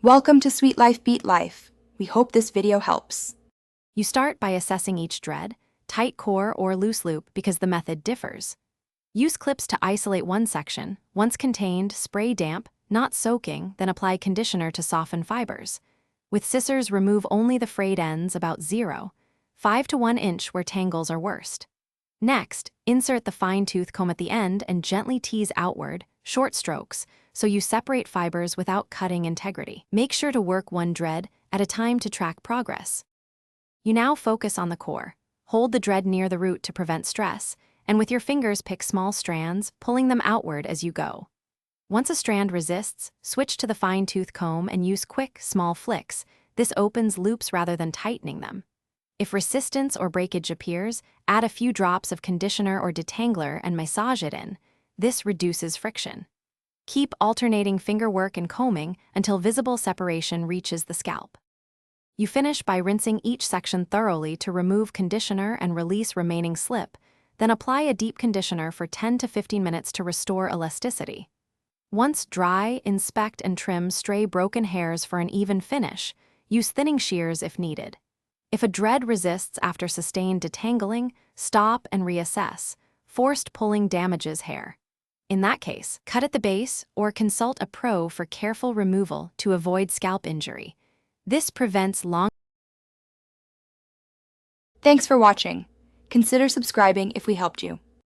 Welcome to Sweet Life Beat Life. We hope this video helps. You start by assessing each dread, tight core or loose loop, because the method differs. Use clips to isolate one section. Once contained, spray damp, not soaking, then apply conditioner to soften fibers. With scissors, remove only the frayed ends about 0.5 to 1 inch where tangles are worst. Next, insert the fine-tooth comb at the end and gently tease outward, short strokes, so you separate fibers without cutting integrity. Make sure to work one dread at a time to track progress. You now focus on the core. Hold the dread near the root to prevent stress, and with your fingers pick small strands, pulling them outward as you go. Once a strand resists, switch to the fine-tooth comb and use quick, small flicks. This opens loops rather than tightening them. If resistance or breakage appears, add a few drops of conditioner or detangler and massage it in. This reduces friction. Keep alternating finger work and combing until visible separation reaches the scalp. You finish by rinsing each section thoroughly to remove conditioner and release remaining slip, then apply a deep conditioner for 10 to 15 minutes to restore elasticity. Once dry, inspect and trim stray broken hairs for an even finish. Use thinning shears if needed. If a dread resists after sustained detangling, stop and reassess. Forced pulling damages hair. In that case, cut at the base or consult a pro for careful removal to avoid scalp injury. This prevents long. Thanks for watching. Consider subscribing if we helped you.